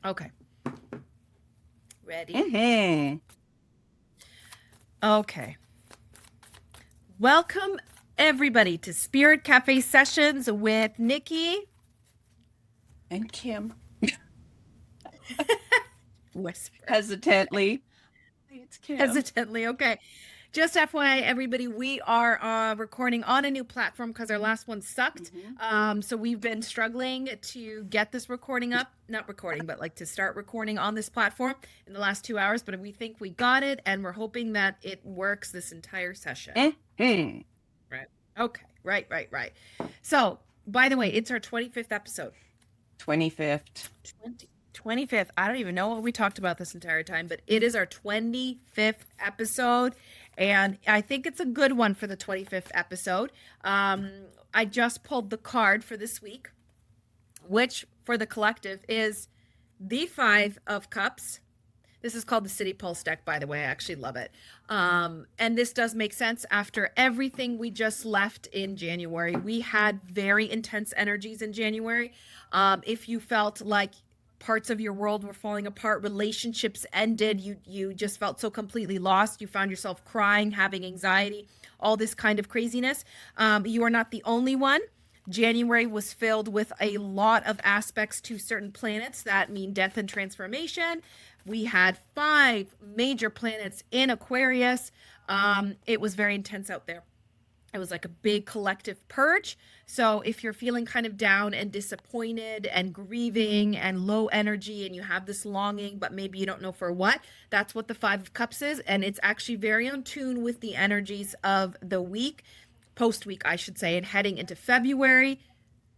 Okay. Ready? Mm-hmm. Okay. Welcome, everybody, to Spirit Cafe Sessions with Nikki. And Kim, Whisper hesitantly. Hi, it's Kim. hesitantly. Okay. Just FYI, everybody, we are recording on a new platform because our last one sucked. Mm-hmm. So we've been struggling to get this recording up, not recording, but like to start recording on this platform in the last 2 hours. But we think we got it, and we're hoping that it works this entire session. Mm-hmm. Right. Okay. Right. So, by the way, it's our 25th episode. 25th. 25th. I don't even know what we talked about this entire time, but it is our 25th episode. And I think it's a good one for the 25th episode. I just pulled the card for this week, which for the collective is the Five of Cups. This is called the City Pulse deck, by the way. I actually love it. And this does make sense after everything we just left in January. We had very intense energies in January. If you felt like parts of your world were falling apart, relationships ended, you just felt so completely lost, you found yourself crying, having anxiety, all this kind of craziness, you are not the only one. January was filled with a lot of aspects to certain planets that mean death and transformation. We had 5 major planets in Aquarius. It was very intense out there. It was like a big collective purge. So if you're feeling kind of down and disappointed and grieving and low energy and you have this longing, but maybe you don't know for what, that's what the Five of Cups is. And it's actually very on tune with the energies of the week, post week, I should say, and heading into February.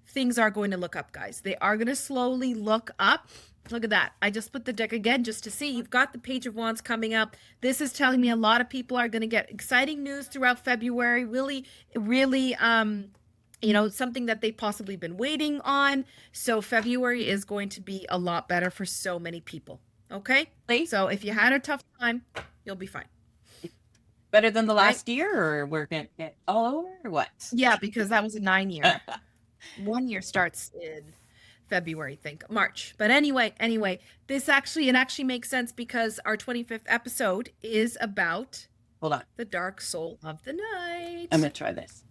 Things are going to look up, guys. They are going to slowly look up. Look at that. I just put the deck again just to see. You've got the Page of Wands coming up. This is telling me a lot of people are going to get exciting news throughout February. Really, something that they've possibly been waiting on. So February is going to be a lot better for so many people. Okay? Lee, So if you had a tough time, you'll be fine. better than the Right? last year, or we're going to get all over, or what? Yeah, because that was a 9 year. 1 year starts in February, think March. But anyway, it actually makes sense because our 25th episode is about Hold on. the dark soul of the night, I'm going to try this.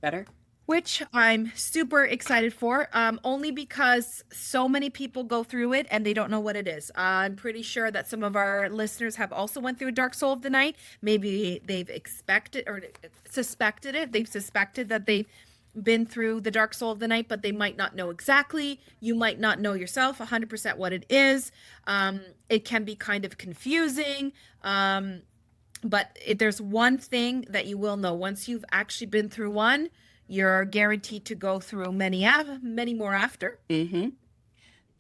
Better? which I'm super excited for, only because so many people go through it and they don't know what it is. I'm pretty sure that some of our listeners have also went through a dark soul of the night. Maybe they've expected or suspected it. They've suspected that they've been through the dark soul of the night, but they might not know exactly. You might not know yourself 100% what it is. It can be kind of confusing. But there's one thing that you will know. Once you've actually been through one, you're guaranteed to go through many more after. Mm-hmm. It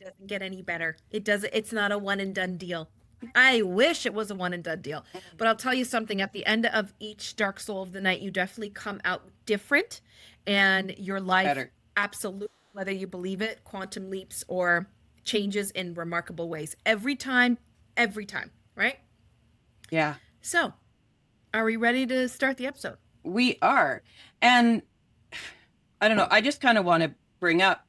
doesn't get any better. It's not a one and done deal. I wish it was a one and done deal. But I'll tell you something, at the end of each dark soul of the night, you definitely come out different, and your life Better. absolutely, whether you believe it, quantum leaps or changes in remarkable ways. Every time, right? Yeah, So, are we ready to start the episode? we are. And I don't know. I just kind of want to bring up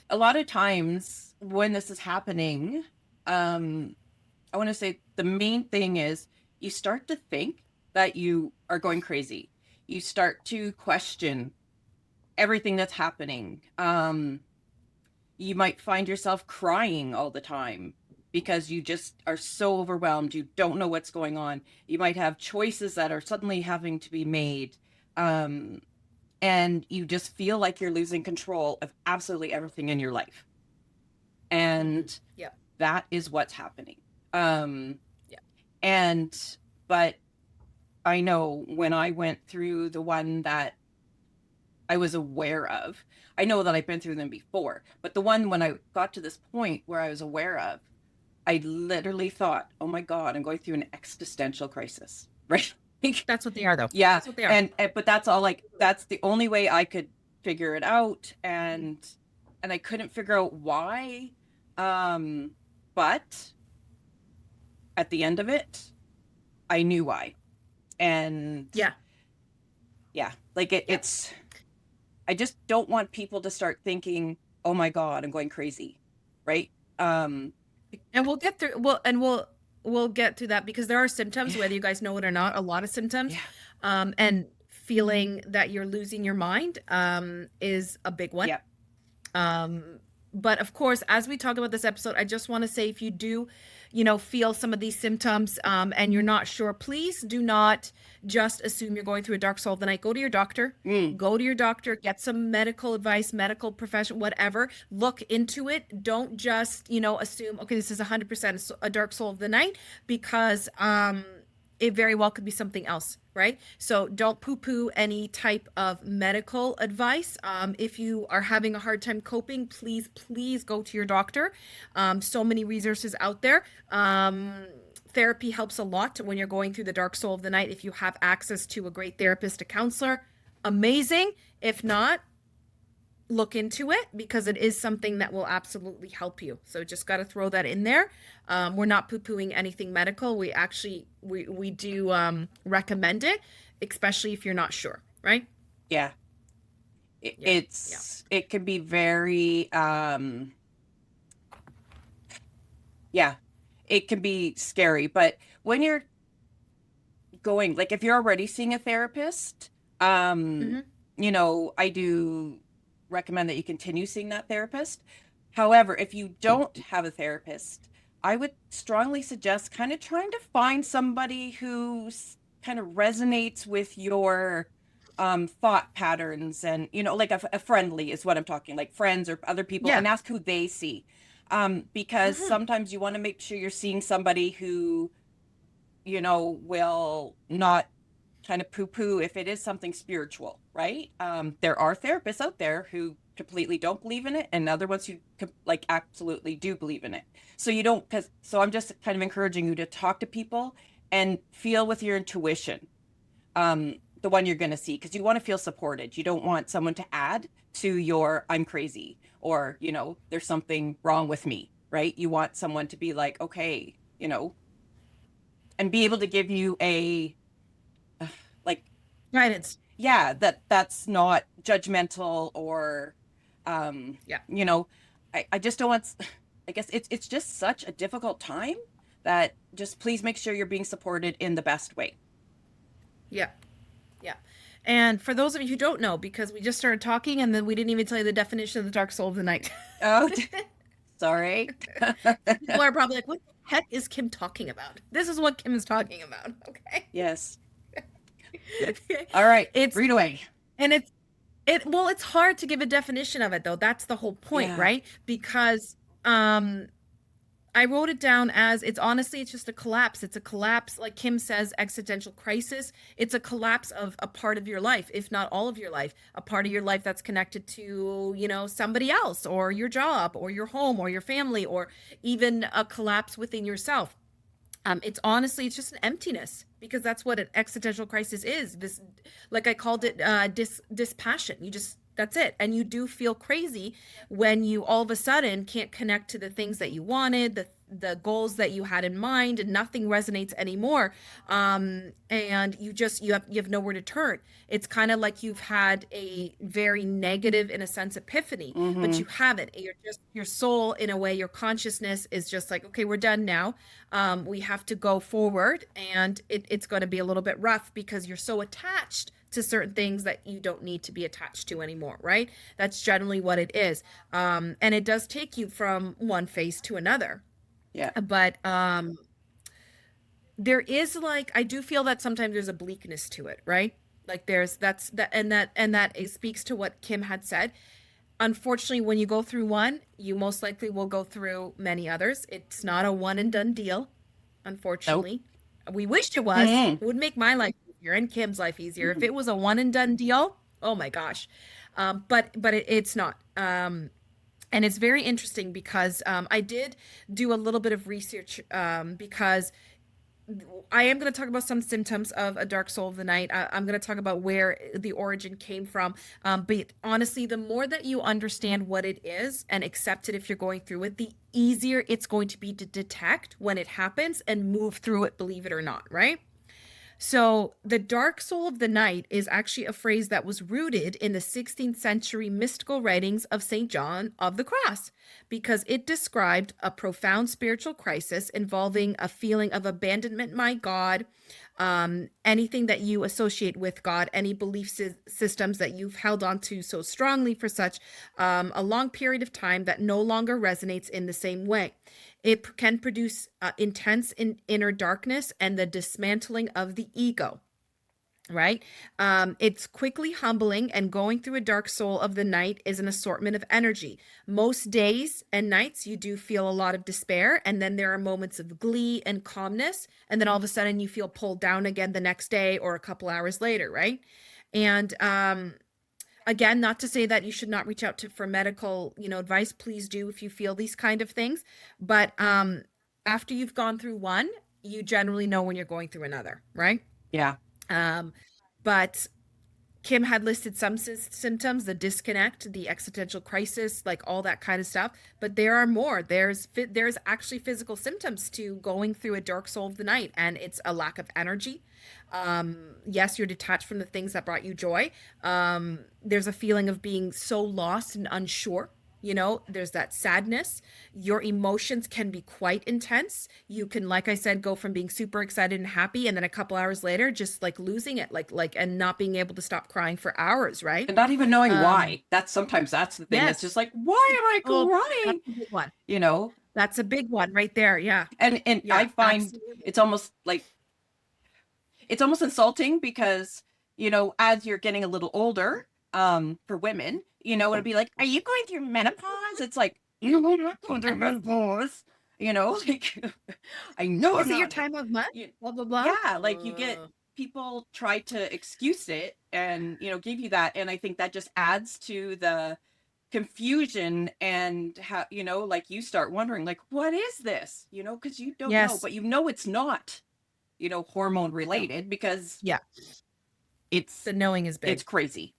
a lot of times when this is happening. I want to say the main thing is you start to think that you are going crazy. You start to question everything that's happening. You might find yourself crying all the time because you just are so overwhelmed. You don't know what's going on. You might have choices that are suddenly having to be made. And you just feel like you're losing control of absolutely everything in your life. And Yeah. that is what's happening. Yeah. But I know when I went through the one that I was aware of, I know that I've been through them before, but the one when I got to this point where I was aware of, I literally thought, oh my God, I'm going through an existential crisis, right? That's what they are, though. Yeah. That's what they are. And but that's all, like, that's the only way I could figure it out. And I couldn't figure out why. But at the end of it, I knew why. And Yeah. like it's, I just don't want people to start thinking, oh my God, I'm going crazy, right? Um, And we'll get through we'll get to that because there are symptoms, yeah, whether you guys know it or not, a lot of symptoms. yeah, And feeling that you're losing your mind is a big one. yeah, Um, but of course, as we talk about this episode, I just want to say if you do, feel some of these symptoms and you're not sure, please do not just assume you're going through a dark soul of the night. Go to your doctor. mm, Go to your doctor, get some medical advice, medical profession, whatever. Look into it. Don't just, assume, okay, this is 100% a dark soul of the night because it very well could be something else, right? So don't poo poo any type of medical advice. If you are having a hard time coping, please go to your doctor. So many resources out there. Therapy helps a lot when you're going through the dark soul of the night. If you have access to a great therapist, a counselor, amazing. If not, look into it because it is something that will absolutely help you. So just got to throw that in there. We're not poo-pooing anything medical. We actually we do recommend it, especially if you're not sure, right? yeah. Yeah, yeah, It can be very yeah, it can be scary. But when you're going, like if you're already seeing a therapist, hmm I do recommend that you continue seeing that therapist. However, if you don't have a therapist, I would strongly suggest kind of trying to find somebody who kind of resonates with your thought patterns, and like a friendly is what I'm talking, like friends or other people, yeah. and ask who they see. Because hmm sometimes you want to make sure you're seeing somebody who will not kind of poo poo if it is something spiritual, right? There are therapists out there who completely don't believe in it, and other ones who like absolutely do believe in it. So you don't, so I'm just kind of encouraging you to talk to people and feel with your intuition, the one you're going to see, because you want to feel supported. You don't want someone to add to your I'm crazy, or there's something wrong with me, right? You want someone to be like, okay, and be able to give you a like, Guidance. yeah, that's not judgmental, or um Yeah, you know I just don't want, I guess it's just such a difficult time that just please make sure you're being supported in the best way. yeah, yeah. And for those of you who don't know, because we just started talking and then we didn't even tell you the definition of the dark soul of the night. Oh, sorry. People are probably like, what the heck is Kim talking about? This is what Kim is talking about. Okay. Yes, good. All right, It's read away. and it's hard to give a definition of it though. That's the whole point, Yeah. right? Because um I wrote it down as it's just a collapse. It's a collapse, like Kim says, existential crisis. It's a collapse of a part of your life, if not all of your life, a part of your life that's connected to, somebody else or your job or your home or your family or even a collapse within yourself. It's just an emptiness because that's what an existential crisis is. This, like I called it, dispassion. That's it. And you do feel crazy when you all of a sudden can't connect to the things that you wanted, the goals that you had in mind, and nothing resonates anymore. And you have nowhere to turn. It's kind of like you've had a very negative, in a sense, epiphany, but Mm-hmm. you haven't. You're just your soul, in a way, your consciousness is just like, okay, we're done now. We have to go forward, and it's going to be a little bit rough because you're so attached to certain things that you don't need to be attached to anymore, right? That's generally what it is. And it does take you from one phase to another. Yeah. But there is, like, I do feel that sometimes there's a bleakness to it, right? Like there's that's that and that it speaks to what Kim had said. Unfortunately, when you go through one, you most likely will go through many others. It's not a one and done deal, Nope. unfortunately. We wished it was. Mm-hmm. It would make my life easier and Kim's life easier. If it was a one and done deal, oh my gosh. It's not. And it's very interesting because I did do a little bit of research because I am going to talk about some symptoms of a dark soul of the night. I'm going to talk about where the origin came from. But honestly, the more that you understand what it is and accept it if you're going through it, the easier it's going to be to detect when it happens and move through it, believe it or not, right? So, the dark soul of the night is actually a phrase that was rooted in the 16th century mystical writings of St. John of the Cross because it described a profound spiritual crisis involving a feeling of abandonment by God, anything that you associate with God, any belief systems that you've held on to so strongly for such a long period of time that no longer resonates in the same way. It can produce intense inner darkness and the dismantling of the ego, right? It's quickly humbling, and going through a dark soul of the night is an assortment of energy. Most days and nights, you do feel a lot of despair, and then there are moments of glee and calmness, and then all of a sudden you feel pulled down again the next day or a couple hours later, right? And again, not to say that you should not reach out to for medical, advice. Please do if you feel these kind of things. But after you've gone through one, you generally know when you're going through another, right? Yeah. Um, but Kim had listed some symptoms, the disconnect, the existential crisis, like all that kind of stuff. But there are more. There's actually physical symptoms to going through a dark soul of the night, and it's a lack of energy. Yes, you're detached from the things that brought you joy. There's a feeling of being so lost and unsure. There's that sadness. Your emotions can be quite intense. You can, like I said, go from being super excited and happy, and then a couple hours later, just like losing it, and not being able to stop crying for hours, right? And not even knowing Um, why. That's the thing. It's yes. just like, why am I Oh, that's crying? a big one. You know? That's a big one right there. Yeah. And I Yeah, find absolutely. it's almost like it's almost insulting because, as you're getting a little older, for women, it'd be like, are you going through menopause? It's like, you're not going through menopause. Like I know I'm Is it your not. time of month? You, Blah blah blah. yeah, like you get people try to excuse it and give you that, and I think that just adds to the confusion and how like you start wondering like what is this because you don't know, Yes. but it's not hormone related because Yeah. it's The knowing is it's big. crazy.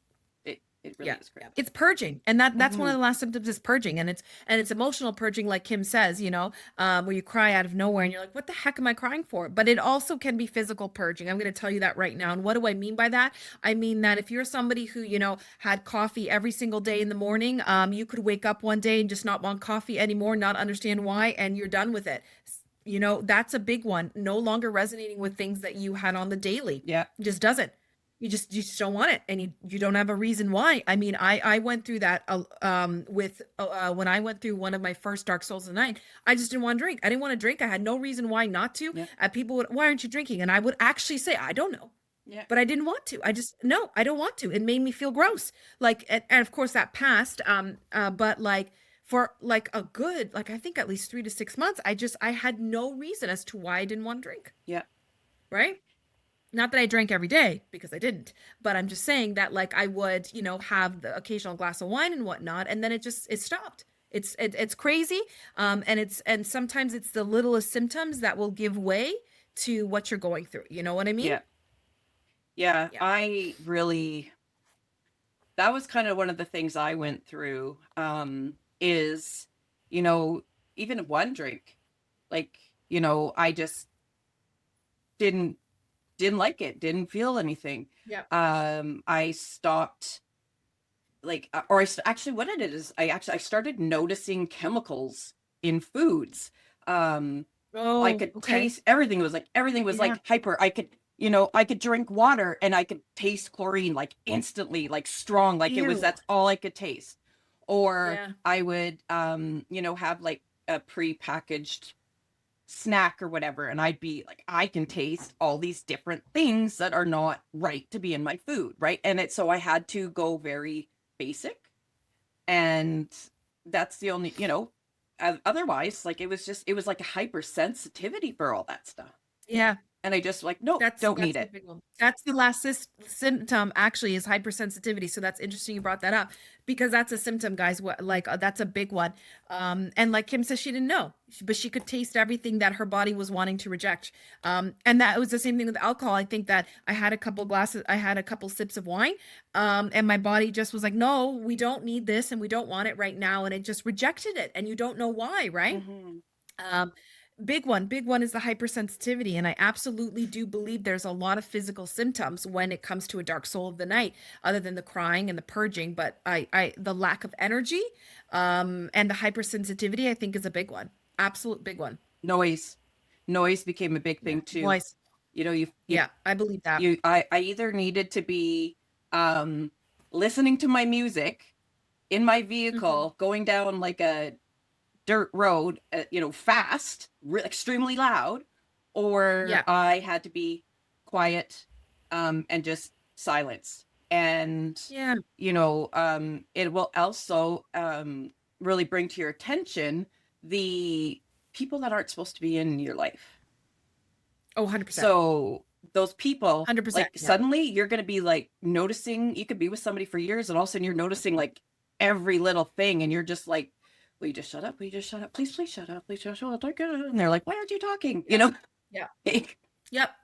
It really Yeah. is Yeah. crazy. It's purging. And that's one Hmm. of the last symptoms is purging. And it's emotional purging, like Kim says, where you cry out of nowhere and you're like, what the heck am I crying for? But it also can be physical purging. I'm going to tell you that right now. And what do I mean by that? I mean that if you're somebody who, had coffee every single day in the morning, you could wake up one day and just not want coffee anymore, not understand why, and you're done with it. That's a big one. No longer resonating with things that you had on the daily. Yeah. It just doesn't. You just don't want it, and you don't have a reason why. I mean, I went through that with when I went through one of my first dark souls of the night. I just didn't want to drink. I didn't want to drink. I had no reason why not to. Yeah. People would, why aren't you drinking? And I would actually say, I don't know, Yeah. but I didn't want to. No, I don't want to. It made me feel gross. Like, and of course that passed. But like for like a good, like I think at least 3 to 6 months, I had no reason as to why I didn't want to drink. Yeah. Right? Not that I drank every day because I didn't, but I'm just saying that like I would, have the occasional glass of wine and whatnot, and then it stopped. It's crazy, and sometimes it's the littlest symptoms that will give way to what you're going through. You know what I mean? Yeah. Yeah. Yeah. I really that was kind of one of the things I went through, is, you know, even one drink, like, I just didn't like it, didn't feel anything. Yeah. I stopped like, or actually what it is, I started noticing chemicals in foods. I Oh, could okay. taste everything was Yeah. like hyper. I could drink water and I could taste chlorine like instantly, like strong, like Ew. that's all I could taste. Or Yeah. I would have like a pre-packaged snack or whatever, and I'd be like, I can taste all these different things that are not right to be in my food, right? And so I had to go very basic, and that's the only, otherwise, like it was like a hypersensitivity for all that stuff, Yeah. and I just like, nope, don't need That's a it. big one. That's the last symptom actually is hypersensitivity. So that's interesting you brought that up because that's a symptom, guys. What like that's a big one. And like Kim says, she didn't know, but she could taste everything that her body was wanting to reject. And that was the same thing with alcohol. I think that I had a couple sips of wine, and my body just was like, no, we don't need this, and we don't want it right now, and it just rejected it, and you don't know why, right? Hmm. Um, Big one is the hypersensitivity. And I absolutely do believe there's a lot of physical symptoms when it comes to a dark soul of the night, other than the crying and the purging. But the lack of energy, and the hypersensitivity, I think is a big one. Absolute big one. Noise. Noise became a big Yeah. thing too. Noise. You know, Yeah, I believe that. I either needed to be um listening to my music in my Hmm. vehicle going down like a dirt road, fast, extremely loud, or Yeah. I had to be quiet, and just silence. And, Yeah. it will also really bring to your attention the people that aren't supposed to be in your life. Oh, 100%. So those people, 100%. like Yeah. suddenly you're going to be like noticing, you could be with somebody for years and all of a sudden you're noticing like every little thing and you're just like, will you just shut up? Will you just shut up? Please, please shut up. Please shut up. And they're like, why aren't you talking? Yeah. Yeah. Yep.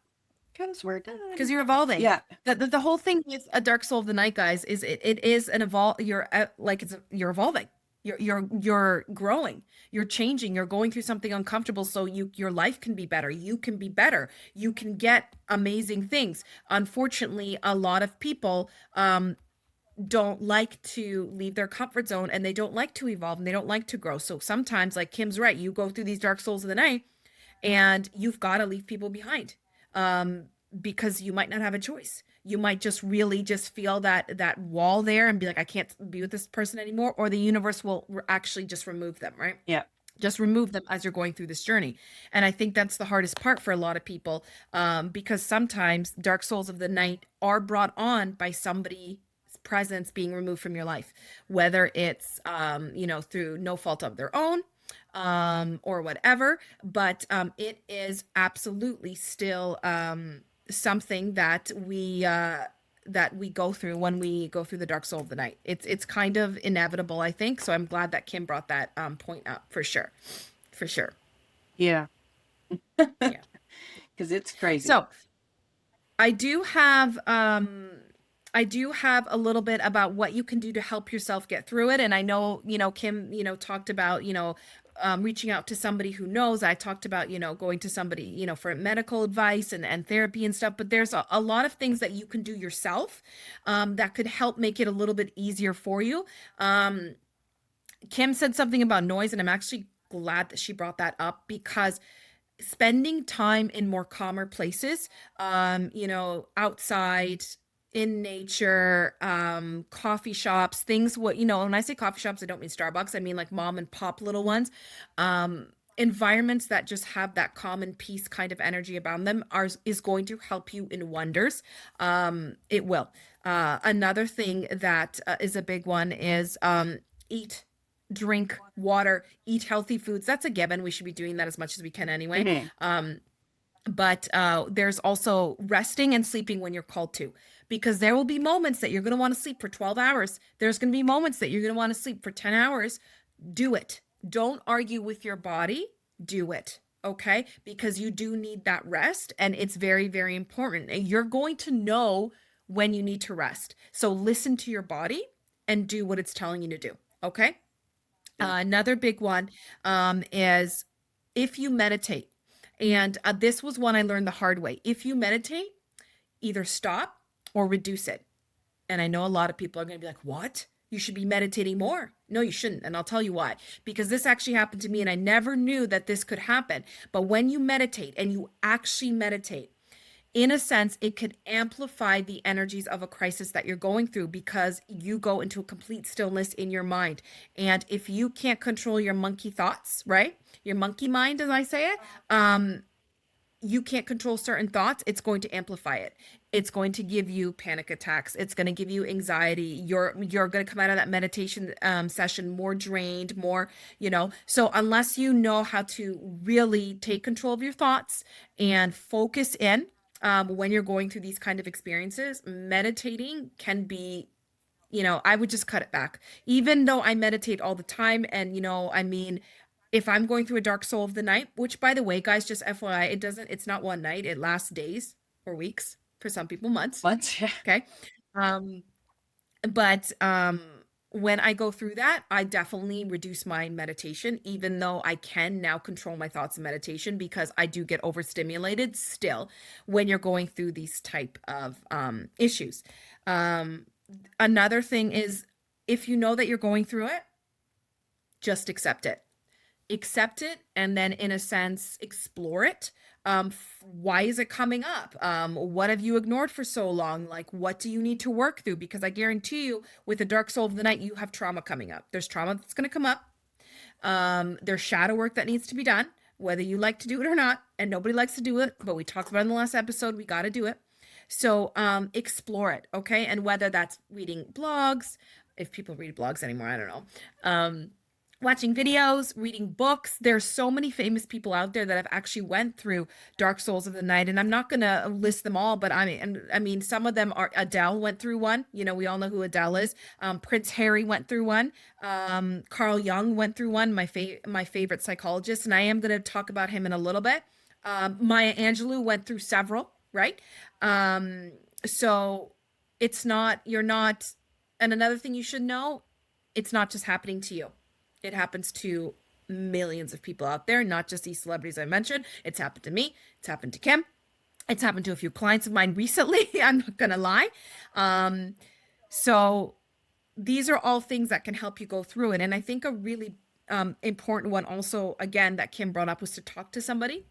Because we're Because done. you're evolving. Yeah. The whole thing with a dark soul of the night, guys, is it is an evolve. You're evolving. You're growing. You're changing. You're going through something uncomfortable, so your life can be better. You can be better. You can get amazing things. Unfortunately, a lot of people don't like to leave their comfort zone, and they don't like to evolve, and they don't like to grow. So sometimes, like Kim's right, you go through these dark souls of the night and you've got to leave people behind, um, because you might not have a choice. You might just really just feel that wall there and be like, I can't be with this person anymore, or the universe will actually just remove them, right? Yeah. Just remove them as you're going through this journey. And I think that's the hardest part for a lot of people, because sometimes dark souls of the night are brought on by somebody's presence being removed from your life, whether it's through no fault of their own, or whatever. But it is absolutely still something that we go through when we go through the dark soul of the night. It's kind of inevitable, I think. So I'm glad that Kim brought that point up, for sure, for sure. Yeah. Yeah. Because it's crazy. So I do have I do have a little bit about what you can do to help yourself get through it. And I know, Kim, talked about, reaching out to somebody who knows. I talked about, going to somebody, for medical advice and therapy and stuff. But there's a lot of things that you can do yourself, that could help make it a little bit easier for you. Kim said something about noise, and I'm actually glad that she brought that up, because spending time in more calmer places, outside in nature, coffee shops, things, when I say coffee shops, I don't mean Starbucks, I mean like mom and pop little ones, environments that just have that calm and peace kind of energy about them is going to help you in wonders. It will. Another thing that is a big one is eat, drink water, eat healthy foods. That's a given. We should be doing that as much as we can anyway. Mhm. But there's also resting and sleeping when you're called to, because there will be moments that you're going to want to sleep for 12 hours. There's going to be moments that you're going to want to sleep for 10 hours. Do it. Don't argue with your body. Do it. Okay? Because you do need that rest, and it's very, very important. And you're going to know when you need to rest. So listen to your body and do what it's telling you to do. Okay? Yeah. Another big one, is if you meditate. And this was one I learned the hard way. If you meditate, either stop or reduce it. And I know a lot of people are going to be like, what? You should be meditating more. No, you shouldn't. And I'll tell you why. Because this actually happened to me, and I never knew that this could happen. But when you meditate, and you actually meditate, in a sense, it could amplify the energies of a crisis that you're going through, because you go into a complete stillness in your mind. And if you can't control your monkey thoughts, right? Your monkey mind, as I say it, you can't control certain thoughts, it's going to amplify it. It's going to give you panic attacks. It's going to give you anxiety. You're going to come out of that meditation session more drained, more, So unless you know how to really take control of your thoughts and focus in, when you're going through these kind of experiences, meditating can be, I would just cut it back. Even though I meditate all the time, and I mean, if I'm going through a dark soul of the night, which by the way, guys, just FYI, it's not one night, it lasts days or weeks, for some people months. Once, yeah. Okay. Um, but when I go through that, I definitely reduce my meditation, even though I can now control my thoughts in meditation because I do get overstimulated still when you're going through these type of issues. Um, Another thing is if you know that you're going through it, just accept it and then in a sense explore it. Why is it coming up? What have you ignored for so long? Like, what do you need to work through? Because I guarantee you, with the dark soul of the night, you have trauma coming up. There's trauma that's going to come up. There's shadow work that needs to be done, whether you like to do it or not. And nobody likes to do it, but we talked about it in the last episode. We got to do it. So explore it, okay? And whether that's reading blogs, if people read blogs anymore, I don't know. Watching videos, reading books. There's so many famous people out there that have actually went through dark souls of the night, and I'm not going to list them all, but I mean, some of them are. Adele went through one. You know, we all know who Adele is. Prince Harry went through one. Carl Jung went through one. My favorite psychologist, and I am going to talk about him in a little bit. Maya Angelou went through several. Right. So it's not. You're not. And another thing you should know, it's not just happening to you. It happens to millions of people out there, not just these celebrities I mentioned. It's happened to me. It's happened to Kim. It's happened to a few clients of mine recently. I'm not going to lie. So these are all things that can help you go through it. And I think a really important one also, again, that Kim brought up was to talk to somebody.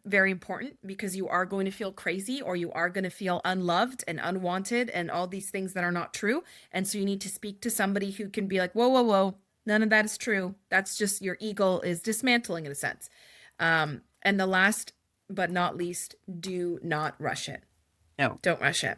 Very important because you are going to feel crazy or you are going to feel unloved and unwanted and all these things that are not true. And so you need to speak to somebody who can be like, whoa, whoa, whoa, none of that is true. That's just your ego is dismantling in a sense. And the last but not least, do not rush it. No. Don't rush it.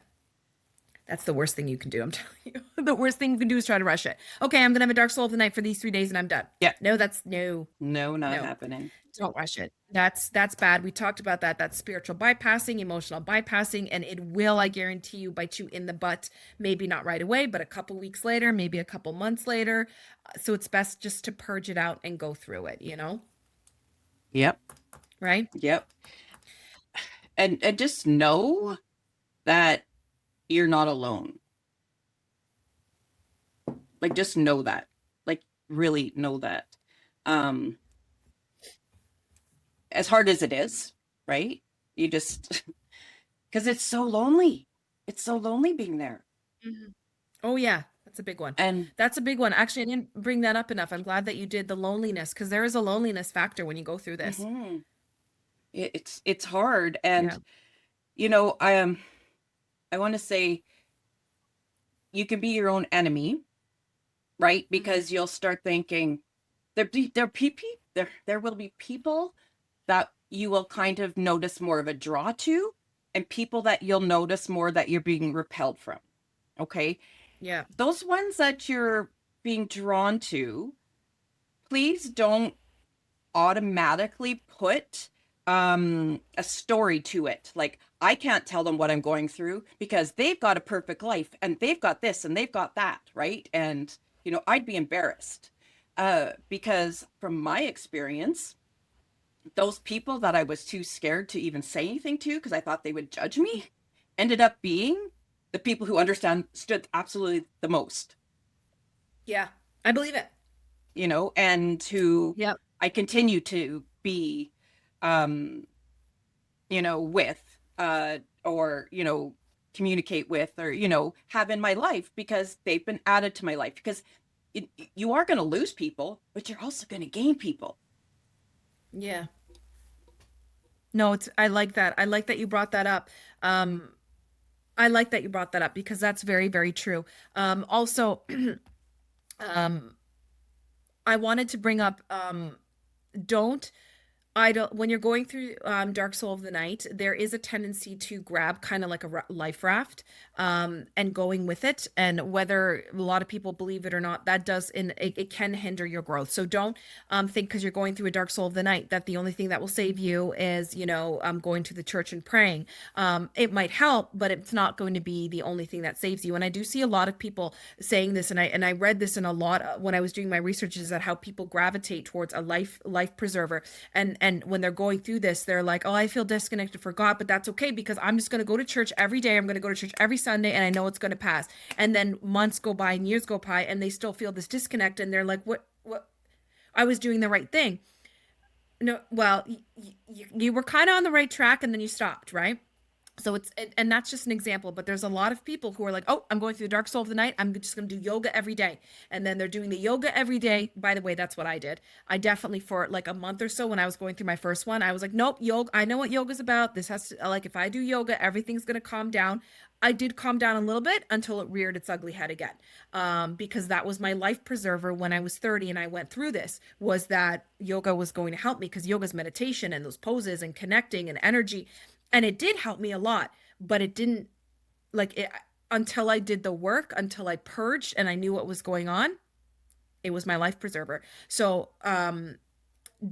That's the worst thing you can do. I'm telling you. The worst thing you can do is try to rush it. Okay, I'm gonna have a dark soul of the night for these 3 days and I'm done. Yeah. No, that's no. No, not No. happening. Don't rush it. That's bad. We talked about that. That's spiritual bypassing, emotional bypassing, and it will, I guarantee you, bite you in the butt. Maybe not right away, but a couple weeks later, maybe a couple months later. So it's best just to purge it out and go through it, you know? Yep. Right? Yep. And just know that you're not alone. Like, just know that. Like, really know that. As hard as it is, right? You just, because it's so lonely. It's so lonely being there. Mm-hmm. Oh, yeah. That's a big one. And That's a big one. Actually, I didn't bring that up enough. I'm glad that you did the loneliness because there is a loneliness factor when you go through this. mm-hmm. It's hard. And, Yeah. you know, I want to say you can be your own enemy, right? Because you'll start thinking there will be people that you will kind of notice more of a draw to, and people that you'll notice more that you're being repelled from. Okay. Yeah. Those ones that you're being drawn to, please don't automatically put a story to it. Like, I can't tell them what I'm going through because they've got a perfect life and they've got this and they've got that, right? And you know, I'd be embarrassed because from my experience, those people that I was too scared to even say anything to because I thought they would judge me ended up being the people who understood absolutely the most. Yeah. I believe it. You know, and who Yep. I continue to be, you know, with, or, you know, communicate with, or, you know, have in my life because they've been added to my life. Because you are going to lose people, but you're also going to gain people. Yeah. No, I like that. I like that you brought that up. I like that you brought that up because that's very, very true. Also, um, I wanted to bring up, don't I don't when you're going through Dark Soul of the Night, there is a tendency to grab kind of like a life raft and going with it. And whether a lot of people believe it or not, that does it can hinder your growth. So don't think because you're going through a Dark Soul of the Night that the only thing that will save you is, you know, going to the church and praying. It might help, but it's not going to be the only thing that saves you. And I do see a lot of people saying this, and I read this in a lot when I was doing my research, is that how people gravitate towards a life preserver. and when they're going through this, they're like, oh, I feel disconnected for God, but that's okay because I'm just going to go to church every day. I'm going to go to church every Sunday, and I know it's going to pass. And then months go by and years go by, and they still feel this disconnect, and they're like, what? I was doing the right thing. No, well, you were kind of on the right track, and then you stopped, right? So and that's just an example, but there's a lot of people who are like, oh, I'm going through the dark soul of the night. I'm just going to do yoga every day. And then they're doing the yoga every day. By the way, that's what I did. I definitely, for like a month or so when I was going through my first one, I was like, nope, yoga. I know what yoga's about. This has to, like, if I do yoga, everything's going to calm down. I did calm down a little bit until it reared its ugly head again. Because that was my life preserver when I was 30 and I went through this, was that yoga was going to help me, because yoga's meditation and those poses and connecting and energy. And it did help me a lot, but it didn't, like it, until I did the work, until I purged and I knew what was going on. It was my life preserver. So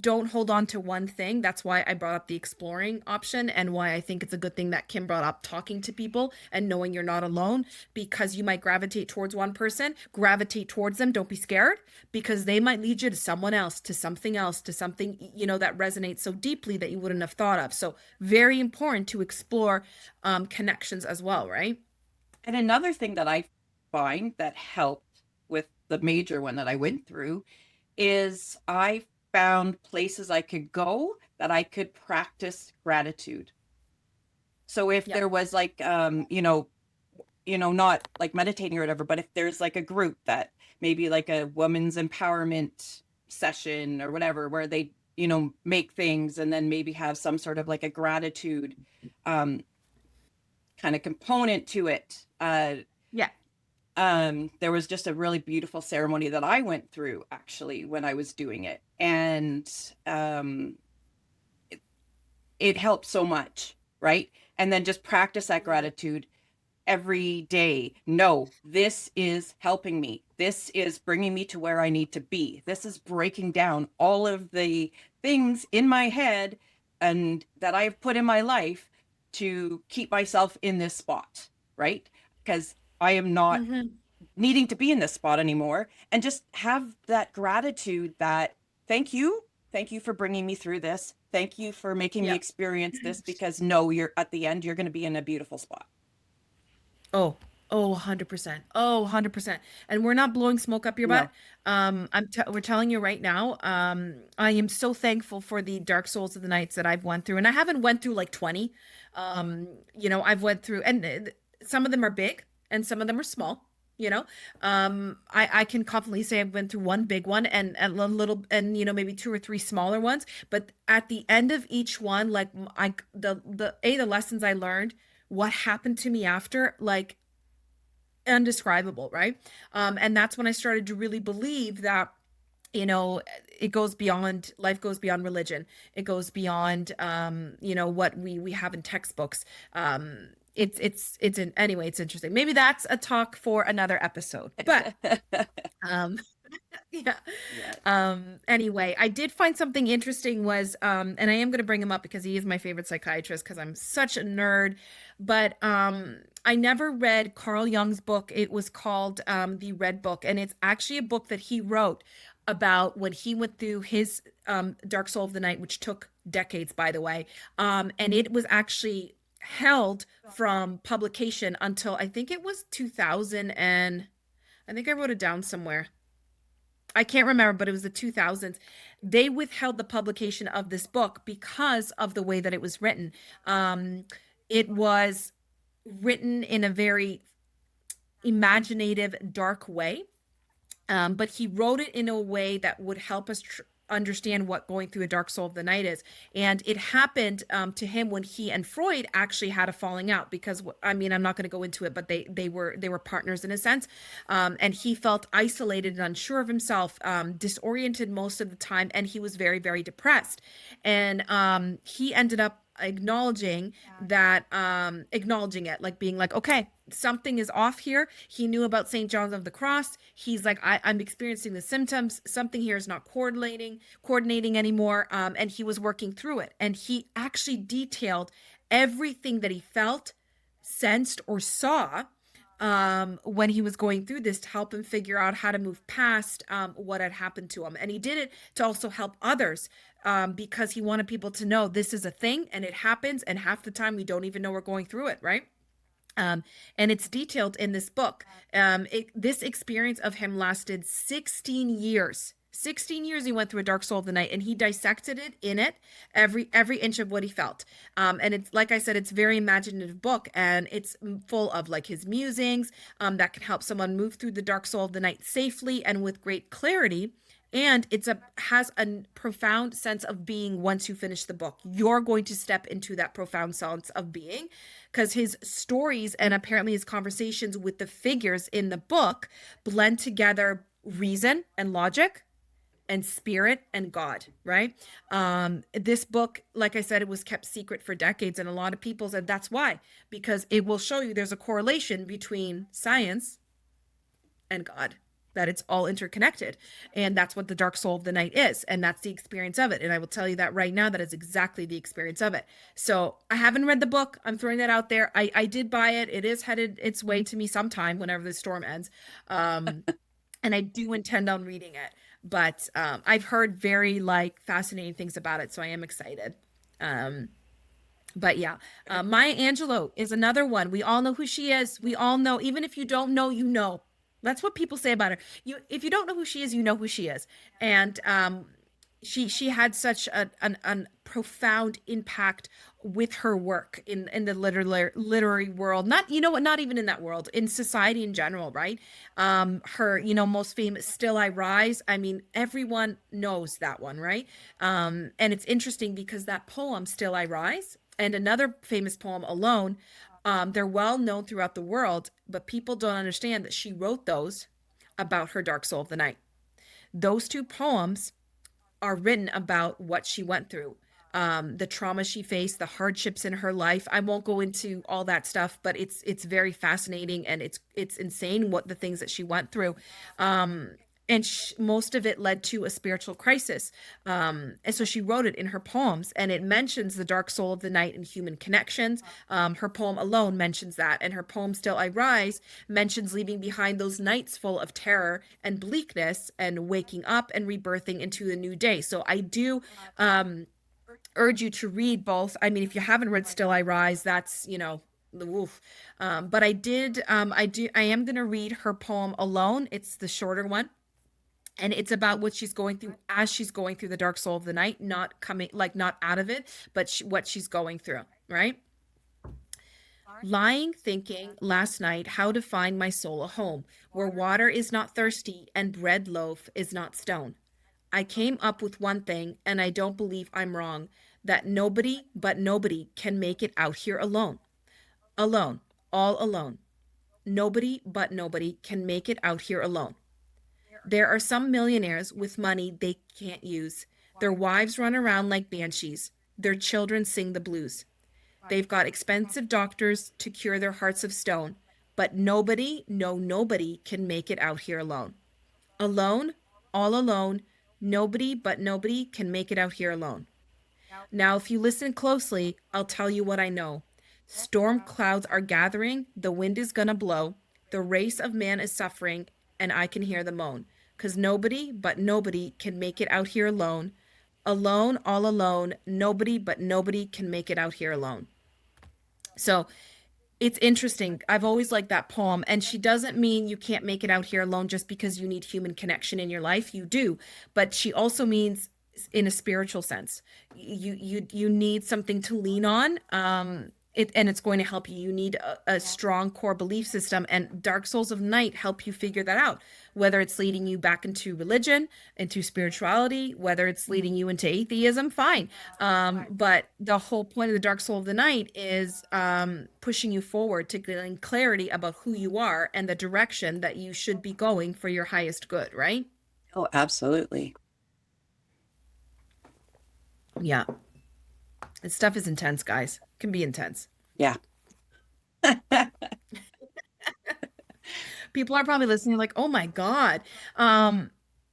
don't hold on to one thing. That's why I brought up the exploring option, and why I think it's a good thing that Kim brought up talking to people and knowing you're not alone, because you might gravitate towards one person, gravitate towards them. Don't be scared, because they might lead you to someone else, to something, that resonates so deeply that you wouldn't have thought of. So very important to explore connections as well, right? And another thing that I find that helped with the major one that I went through is I found places I could go that I could practice gratitude. So if Yep. there was like, not like meditating or whatever, but if there's like a group that maybe like a women's empowerment session or whatever, where they, make things and then maybe have some sort of like a gratitude um, kind of component to it. Yeah. There was just a really beautiful ceremony that I went through actually when I was doing it. And it, it helped so much, right? And then just practice that gratitude every day. No, this is helping me. This is bringing me to where I need to be. This is breaking down all of the things in my head and that I've put in my life to keep myself in this spot, right? Because I am not Mm-hmm. needing to be in this spot anymore, and just have that gratitude that thank you for bringing me through this. Thank you for making me Yep. experience this, because no, you're at the end, you're going to be in a beautiful spot. Oh, oh, 100%. Oh, 100%. And we're not blowing smoke up your butt. No. We're telling you right now, I am so thankful for the dark souls of the nights that I've went through. And I haven't went through like 20. I've went through, and some of them are big and some of them are small. I can confidently say I've went through one big one, and a little, and maybe two or three smaller ones. But at the end of each one, like the lessons I learned, what happened to me after, like, undescribable, right? And that's when I started to really believe that, you know it goes beyond, life goes beyond religion. It goes beyond what we have in textbooks. Anyway, it's interesting. Maybe that's a talk for another episode, but um yeah. Yeah. Anyway, I did find something interesting, was and I am going to bring him up because he is my favorite psychiatrist, because I'm such a nerd. But I never read Carl Jung's book. It was called The Red Book, and it's actually a book that he wrote about when he went through his dark soul of the night, which took decades, by the way. And it was actually held from publication until I think it was 2000, and I think I wrote it down somewhere. I can't remember, but it was the 2000s. They withheld the publication of this book because of the way that it was written. It was written in a very imaginative, dark way, but he wrote it in a way that would help us understand what going through a dark soul of the night is. And it happened to him when he and Freud actually had a falling out, because I mean, I'm not going to go into it, but they were partners in a sense. And he felt isolated and unsure of himself, disoriented most of the time, and he was very, very depressed. And he ended up acknowledging it, like being like, okay, something is off here. He knew about St. John's of the Cross. He's like, I'm experiencing the symptoms. Something here is not coordinating anymore. And he was working through it. And he actually detailed everything that he felt, sensed, or saw when he was going through this to help him figure out how to move past what had happened to him. And he did it to also help others because he wanted people to know this is a thing and it happens. And half the time we don't even know we're going through it, right? Um, and it's detailed in this book. This experience of him lasted 16 years. 16 years he went through a dark soul of the night, and he dissected it in it, every inch of what he felt. And it's like I said, it's a very imaginative book, and it's full of like his musings that can help someone move through the dark soul of the night safely and with great clarity. And it's a has a profound sense of being. Once you finish the book, you're going to step into that profound sense of being, because his stories and apparently his conversations with the figures in the book blend together reason and logic and spirit and God, right? This book, like I said, it was kept secret for decades, and a lot of people said that's why, because it will show you there's a correlation between science and God, that it's all interconnected. And that's what the dark soul of the night is. And that's the experience of it. And I will tell you that right now, that is exactly the experience of it. So I haven't read the book. I'm throwing that out there. I did buy it. It is headed its way to me sometime whenever the storm ends. And I do intend on reading it. But I've heard very like fascinating things about it. So I am excited. Um, but yeah, Maya Angelou is another one. We all know who she is. We all know, even if you don't know, you know. That's what people say about her. If you don't know who she is, you know who she is. And she had such an profound impact with her work in the literary world. Not, you know what, not even in that world, in society in general, right? Her, most famous "Still I Rise." I mean, everyone knows that one, right? And it's interesting because that poem "Still I Rise" and another famous poem "Alone," they're well known throughout the world, but people don't understand that she wrote those about her dark soul of the night. Those two poems are written about what she went through, the trauma she faced, the hardships in her life. I won't go into all that stuff, but it's very fascinating, and it's insane what the things that she went through. And most of it led to a spiritual crisis. And so she wrote it in her poems, and it mentions the dark soul of the night and human connections. Her poem "Alone" mentions that, and her poem "Still I Rise" mentions leaving behind those nights full of terror and bleakness and waking up and rebirthing into a new day. So I do urge you to read both. I mean, if you haven't read "Still I Rise," that's, the woof. But I am going to read her poem "Alone." It's the shorter one, and it's about what she's going through as she's going through the dark soul of the night, not coming, like, not out of it, but what she's going through, right? Lying thinking last night how to find my soul a home where water is not thirsty and bread loaf is not stone. I came up with one thing, and I don't believe I'm wrong, that nobody but nobody can make it out here alone. Alone, all alone. Nobody but nobody can make it out here alone. There are some millionaires with money they can't use. Their wives run around like banshees. Their children sing the blues. They've got expensive doctors to cure their hearts of stone. But nobody, no, nobody can make it out here alone. Alone, all alone. Nobody but nobody can make it out here alone. Now, if you listen closely, I'll tell you what I know. Storm clouds are gathering, the wind is gonna blow, the race of man is suffering, and I can hear the moan. 'Cause nobody but nobody can make it out here alone. Alone, all alone, nobody but nobody can make it out here alone. So it's interesting. I've always liked that poem. And she doesn't mean you can't make it out here alone just because you need human connection in your life. You do. But she also means in a spiritual sense. You need something to lean on. And it's going to help you. You need a strong core belief system, and dark souls of night help you figure that out. Whether it's leading you back into religion, into spirituality, whether it's leading you into atheism, fine. But the whole point of the dark soul of the night is pushing you forward to getting clarity about who you are and the direction that you should be going for your highest good, right? Oh, absolutely. Yeah. This stuff is intense, guys. It can be intense. Yeah. People are probably listening like, "Oh my God."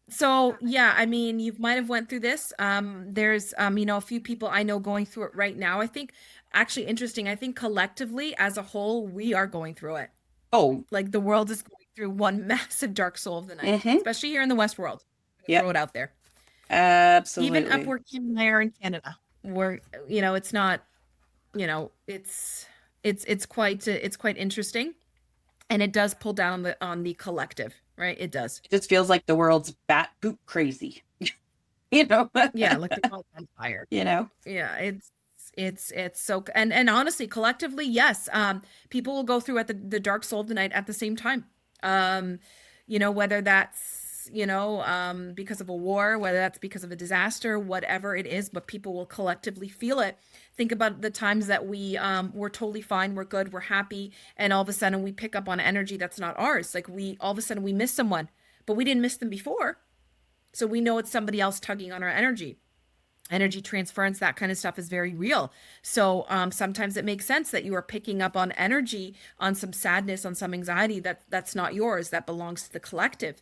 So yeah, I mean, you might have went through this. There's a few people I know going through it right now. I think actually interesting. I think collectively as a whole, we are going through it. Oh, Like the world is going through one massive dark soul of the night, mm-hmm. especially here in the West world. I'm gonna throw Yep, it out there. Even up absolutely. where Kim and I are in Canada, where it's not, it's quite interesting, and it does pull down on the collective, right? It does. It just feels like the world's bat poop crazy, you know? Yeah, like they call it empire. You know? Yeah, it's so, and honestly, collectively, yes, people will go through at the dark soul of the night at the same time. Um, whether that's, because of a war, whether that's because of a disaster, whatever it is, but people will collectively feel it. Think about the times that we're totally fine, we're good, we're happy, and all of a sudden we pick up on energy that's not ours. Like we all of a sudden we miss someone, but we didn't miss them before. So we know it's somebody else tugging on our energy transference, that kind of stuff is very real. So sometimes it makes sense that you are picking up on energy, on some sadness, on some anxiety that's not yours, that belongs to the collective,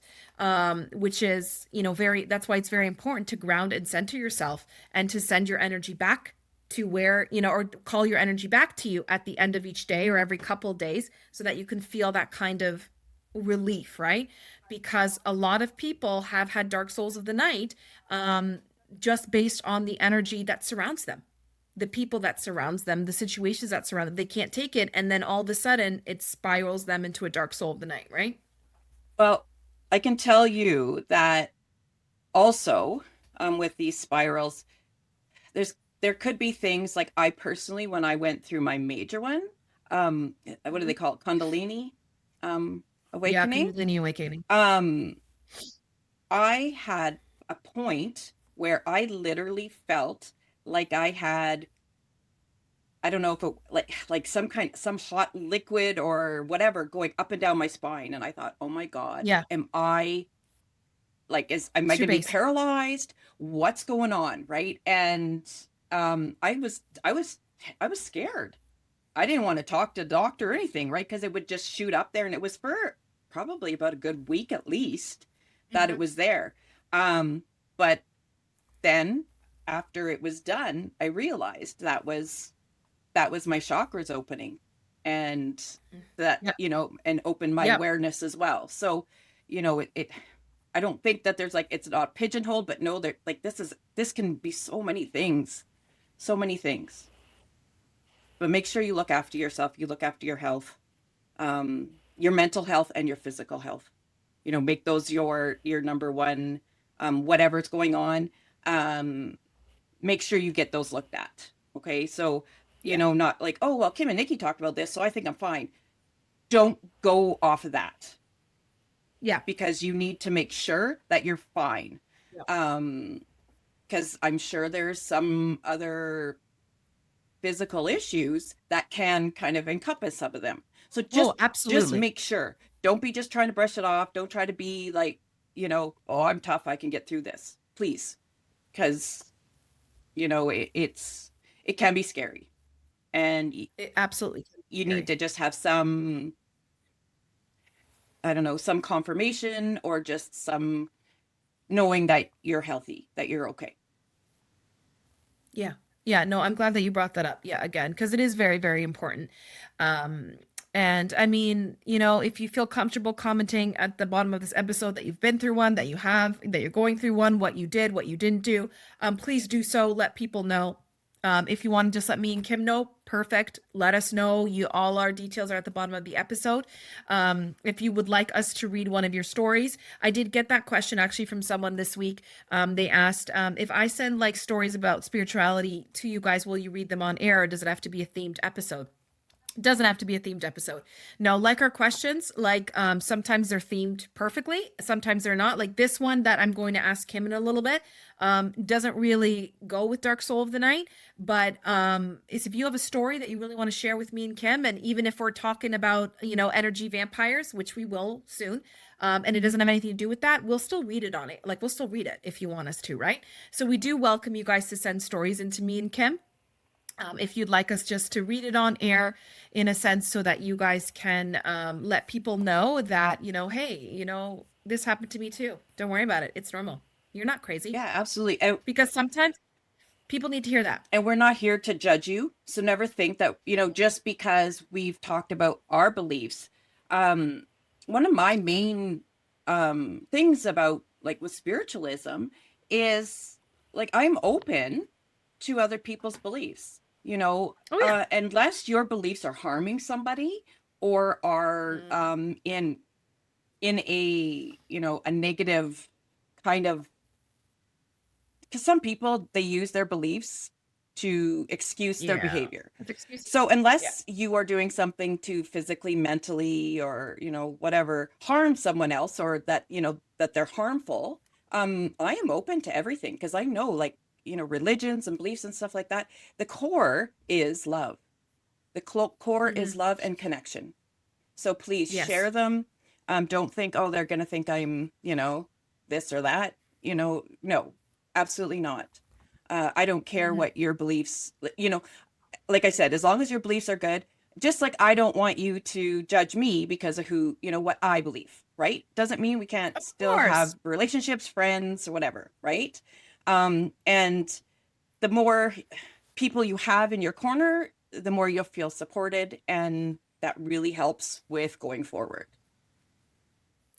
which is, very, that's why it's very important to ground and center yourself and to send your energy back to where, or call your energy back to you at the end of each day or every couple of days, so that you can feel that kind of relief, right? Because a lot of people have had dark souls of the night, just based on the energy that surrounds them, the people that surrounds them, the situations that surround them. They can't take it, and then all of a sudden it spirals them into a dark soul of the night, right? Well, I can tell you that also, with these spirals, there could be things like I personally, when I went through my major one, what do they Mhm. call it? Kundalini, Yeah, awakening. Kundalini awakening. Um, I had a point where I literally felt like I had, I don't know if it like some hot liquid or whatever going up and down my spine, and I thought, oh my God, Yeah, am I am I it's your going to be base. paralyzed? What's going on, right? And I was scared. I didn't want to talk to the doctor or anything, right? Because it would just shoot up there, and it was for probably about a good week at least that it Hmm. was there. Um, but then after it was done, I realized that was my chakras opening, and that, Yep. and opened my Yep. awareness as well. So, it I don't think that there's like it's not pigeonholed, but no, there like this can be so many things, so many things. But make sure you look after yourself, you look after your health, your mental health and your physical health. Make those your number one, whatever's going on. Um, Make sure you get those looked at. Okay. So, Yeah. not like, oh, well, Kim and Nikki talked about this, so I think I'm fine. Don't go off of that, Yeah. because you need to make sure that you're fine. Yep. Um, because I'm sure there's some other physical issues that can kind of encompass some of them. So Oh, just absolutely. make sure. Don't be just trying to brush it off. Don't try to be like, oh, I'm tough, I can get through this. Please. Because, it can be scary. And It absolutely can be you need scary. to just have some, I don't know, some confirmation or just some knowing that you're healthy, that you're okay. Yeah. Yeah, no, I'm glad that you brought that up. Yeah, again, because it is very, very important. Um, and I mean, if you feel comfortable commenting at the bottom of this episode that you've been through one, that you're going through one, what you did, what you didn't do, please do so. Let people know. If you want to just let me and Kim know, perfect. Let us know. All our details are at the bottom of the episode. If you would like us to read one of your stories, I did get that question actually from someone this week. They asked, if I send like stories about spirituality to you guys, will you read them on air, or does it have to be a themed episode? It doesn't have to be a themed episode. No, like our questions, like sometimes they're themed perfectly, sometimes they're not. Like this one that I'm going to ask him in a little bit, doesn't really go with Dark Soul of the Night, but is if you have a story that you really want to share with me and Kim, and even if we're talking about, energy vampires, which we will soon, and it doesn't have anything to do with that, we'll still read it on it. Like we'll still read it if you want us to, right? So we do welcome you guys to send stories into me and Kim. If you'd like us just to read it on air in a sense, so that you guys can let people know that, hey, this happened to me too. Don't worry about it. It's normal. You're not crazy. Yeah, absolutely. And Because sometimes people need to hear that. we're not here to judge you. So never think that, just because we've talked about our beliefs, um, one of my main things about like with spiritualism is like I'm open to other people's beliefs, you know, Oh yeah. unless your beliefs are harming somebody or are Mm, in a, you know, a negative kind of, because some people they use their beliefs to excuse their yeah. behavior. With excuses. So Yeah. unless you are doing something to physically, mentally, or, you know, whatever, harm someone else, or that, you know, that they're harmful, I am open to everything because I know, like, you know, religions and beliefs and stuff like that, the core is love. The core Hmm. is love and connection. So please Yes. share them. Don't think, oh, they're going to think I'm, you know, this or that. You know, no, absolutely not. I don't care Hmm. what your beliefs, you know, like I said, as long as your beliefs are good, just like I don't want you to judge me because of who, you know, what I believe, right? Doesn't mean we can't Of still have course. relationships, friends, or whatever, right? And the more people you have in your corner, the more you'll feel supported, and that really helps with going forward.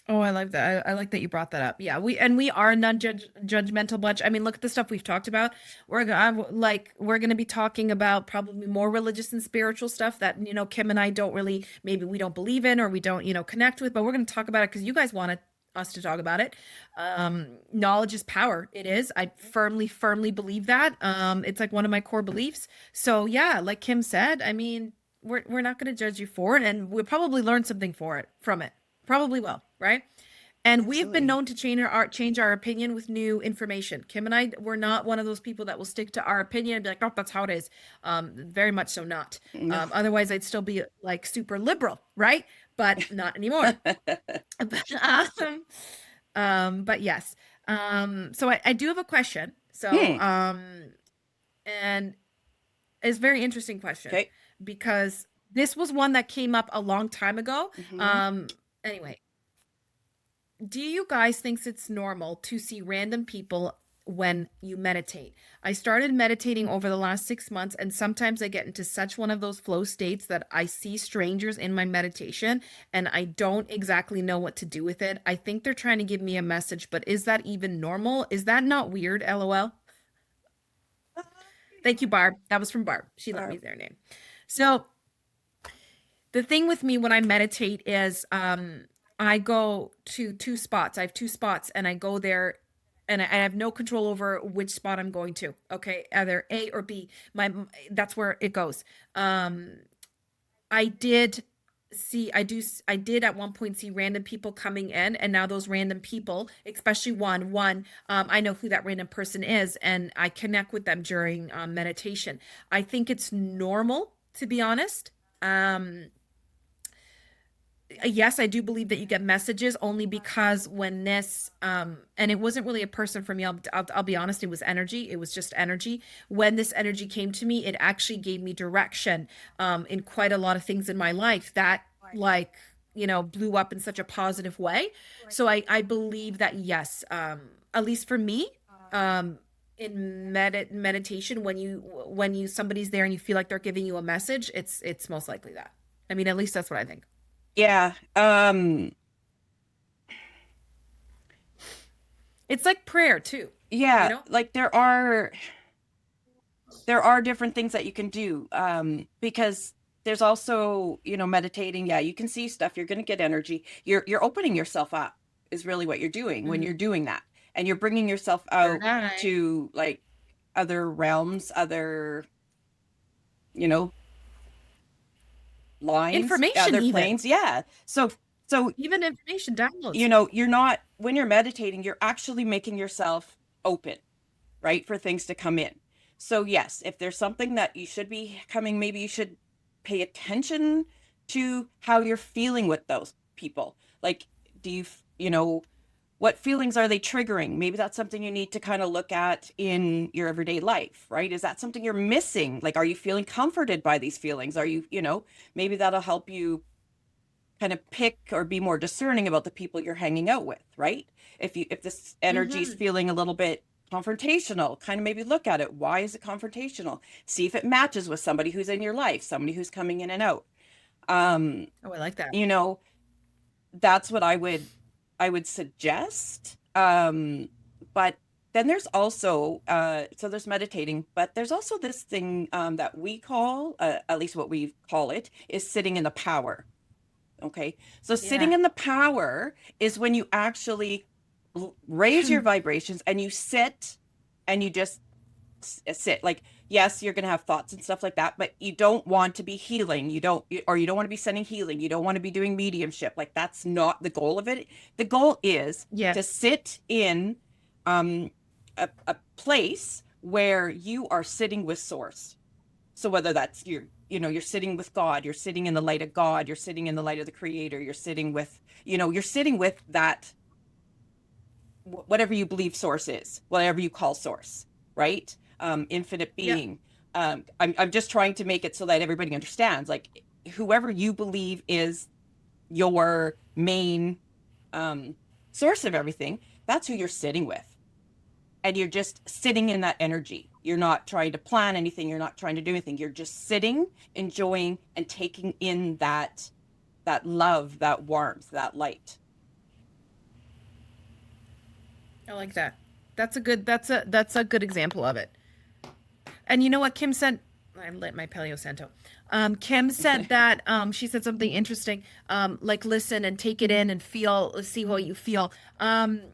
Oh, I like that. I like that you brought that up. Yeah, we are a non-judgmental bunch. I mean, look at the stuff we've talked about. We're gonna be talking about probably more religious and spiritual stuff that, Kim and I don't really, maybe we don't believe in or we don't, connect with, but we're gonna talk about it because you guys wanted us to talk about it. Knowledge is power. It is. I firmly, firmly believe that. It's like one of my core beliefs. So yeah, like Kim said, I mean, we're not gonna judge you for it, and we'll probably learn something from it. Probably will, right? And we've been Absolutely. known to change our opinion with new information. Kim and I were not one of those people that will stick to our opinion and be like, "Oh, that's how it is." Very much so not. No. Otherwise, I'd still be like super liberal, right? But not anymore. But, but yes. So I do have a question. So, Hmm. and it's a very interesting question Okay. because this was one that came up a long time ago. Hmm. Anyway, do you guys think it's normal to see random people when you meditate? I started meditating over the last 6 months, and sometimes I get into such one of those flow states that I see strangers in my meditation and I don't exactly know what to do with it. I think they're trying to give me a message, but is that even normal? Is that not weird? LOL. Thank you, Barb. That was from Barb. She let me their name. So the thing with me when I meditate is I go to two spots. I have two spots and I go there and I have no control over which spot I'm going to. Okay, either A or B. That's where it goes. Um I did I did at one point see random people coming in, and now those random people, especially one, I know who that random person is and I connect with them during meditation. I think it's normal, to be honest. um yes, I do believe that you get messages only because when this and it wasn't really a person for me. I'll be honest, it was energy. It was just energy. When this energy came to me, it actually gave me direction in quite a lot of things in my life that like blew up in such a positive way. So I believe that yes, at least for me, in meditation, when you somebody's there and you feel like they're giving you a message, it's most likely that. I mean, at least that's what I think. Yeah. It's like prayer too, you Yeah. know? Like there are different things that you can do, because there's also, you know, meditating. Yeah, you can see stuff. You're going to get energy. You're opening yourself up is really what you're doing when Hmm. you're doing that, and you're bringing yourself Third out eye. to like other realms, other, you know, lines, Information other even. planes. Yeah. So Even information you downloads. know, you're not, when you're meditating, you're actually making yourself open, right, for things to come in. So yes, if there's something that you should be coming, maybe you should pay attention to how you're feeling with those people. Like, do you, you know, what feelings are they triggering? Maybe that's something you need to kind of look at in your everyday life, right? Is that something you're missing? Like, are you feeling comforted by these feelings? Are you, you know, maybe that'll help you kind of pick or be more discerning about the people you're hanging out with, right? If this energy is Hmm. feeling a little bit confrontational, kind of maybe look at it. Why is it confrontational? See if it matches with somebody who's in your life, somebody who's coming in and out. Um, Oh, I like that. you know, that's what I would suggest. But then there's also so there's meditating, but there's also this thing that we call, at least what we call it, is sitting in the power. Okay. So Yeah. sitting in the power is when you actually raise your vibrations and you sit and you just sit. Like, yes, you're going to have thoughts and stuff like that, but you don't want to be healing. Or you don't want to be sending healing. You don't want to be doing mediumship. Like, that's not the goal of it. The goal is to Yes. sit in um, a place where you are sitting with source. So whether that's you're sitting with God, you're sitting in the light of God, you're sitting in the light of the creator, you're sitting with, you're sitting with that, whatever you believe source is, whatever you call source, right? Infinite Yeah. being. I'm just trying to make it so that everybody understands, like, whoever you believe is your main um, source of everything, that's who you're sitting with. And you're just sitting in that energy. You're not trying to plan anything. You're not trying to do anything. You're just sitting, enjoying, and taking in that love, that warmth, that light. I like that. That's a good example of it. And you know what Kim said? I lit my Paleo Santo. Kim said that she said something interesting. Like listen and take it in and feel, see what you feel. When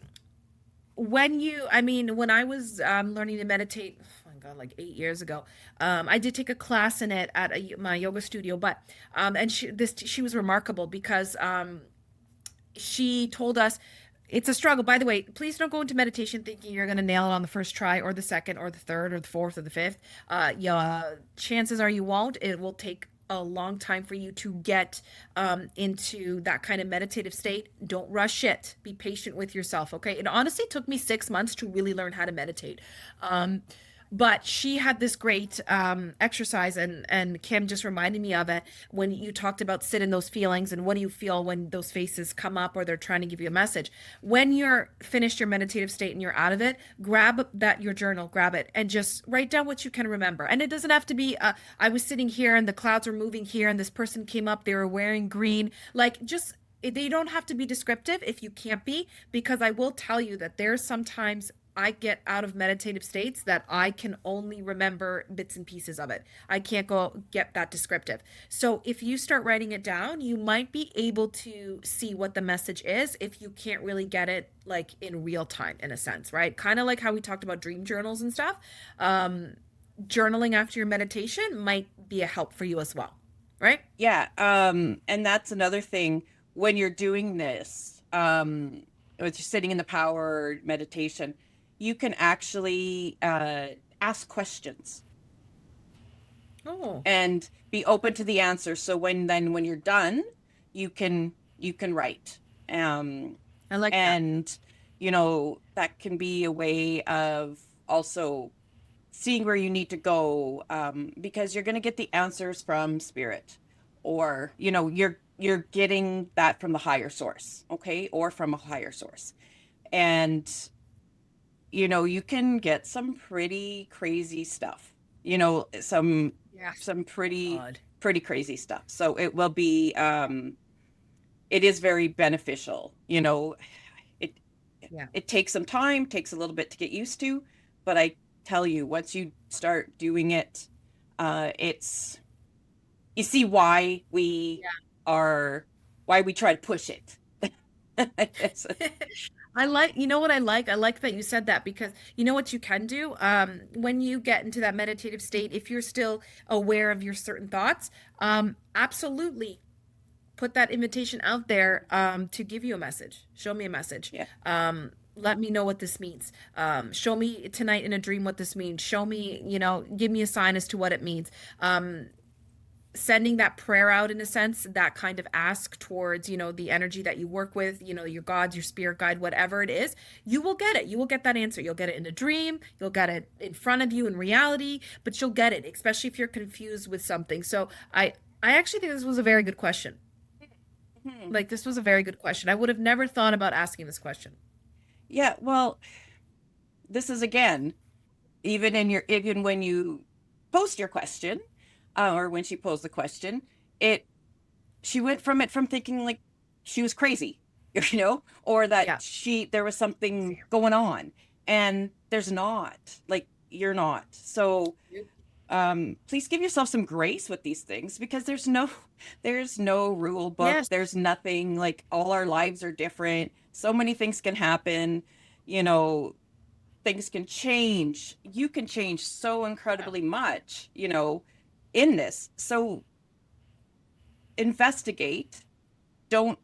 I was learning to meditate, oh my God, like 8 years ago, I did take a class in it at my yoga studio. But and she was remarkable because she told us it's a struggle. By the way, please don't go into meditation thinking you're going to nail it on the first try or the second or the third or the fourth or the fifth. Yeah, chances are you won't. It will take a long time for you to get into that kind of meditative state. Don't rush it. Be patient with yourself. Okay. It honestly took me 6 months to really learn how to meditate. Um, but she had this great exercise, and Kim just reminded me of it when you talked about sit in those feelings and what do you feel when those faces come up or they're trying to give you a message. When you're finished your meditative state and you're out of it, grab your journal, grab it, and just write down what you can remember. And it doesn't have to be I was sitting here and the clouds were moving here and this person came up, they were wearing green. Like, just they don't have to be descriptive if you can't be, because I will tell you that there's sometimes I get out of meditative states that I can only remember bits and pieces of it. I can't go get that descriptive. So if you start writing it down, you might be able to see what the message is if you can't really get it like in real time, in a sense, right? Kind of like how we talked about dream journals and stuff. Um, Journaling after your meditation might be a help for you as well, right? Yeah, and that's another thing when you're doing this, when you're sitting in the power meditation, you can actually ask questions Oh, and be open to the answer. So when you're done, you can write. Um, I like that. and that can be a way of also seeing where you need to go, because you're going to get the answers from spirit, or you're getting that from the higher source, okay, or from a higher source. And you can get some pretty crazy stuff, some Yes. some pretty God. pretty crazy stuff. So it is very beneficial. It Yeah. it takes some time, takes a little bit to get used to, but I tell you, once you start doing it, it's you see why we try to push it. It's- You know what I like? I like that you said that because you know what you can do? When you get into that meditative state, if you're still aware of your certain thoughts, absolutely put that invitation out there to give you a message. Show me a message. yeah. Let me know what this means. Show me tonight in a dream what this means. Show me, give me a sign as to what it means. Sending that prayer out in a sense, that kind of ask towards the energy that you work with, your gods, your spirit guide, whatever it is, you will get it. You will get that answer. You'll get it in a dream, you'll get it in front of you in reality, but you'll get it, especially if you're confused with something. So I actually think this was a very good question. Mhm. Like, this was a very good question. I would have never thought about asking this question. Yeah, well, this is again, even when you post your question, or when she posed the question, it she went from thinking like, she was crazy, or that Yeah. there was something going on, and there's not. Like, you're not. So please give yourself some grace with these things, because there's no rule book. Yes. There's nothing. Like, all our lives are different. So many things can happen. You know, things can change. You can change so Yeah. incredibly much, in this. So investigate. Don't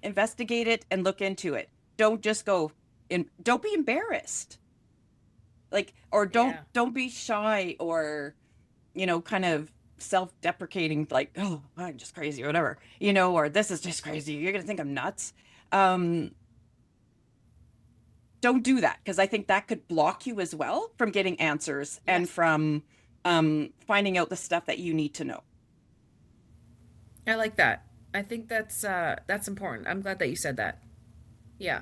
investigate it and look into it. Don't just go in. Don't be embarrassed. Like, or don't Yeah. don't be shy, or kind of self-deprecating, like, oh, I'm just crazy, or whatever, or this is just crazy. You're gonna think I'm nuts. Um, don't do that, because I think that could block you as well from getting answers and Yes. from finding out the stuff that you need to know. I like that. I think that's important. I'm glad that you said that. Yeah.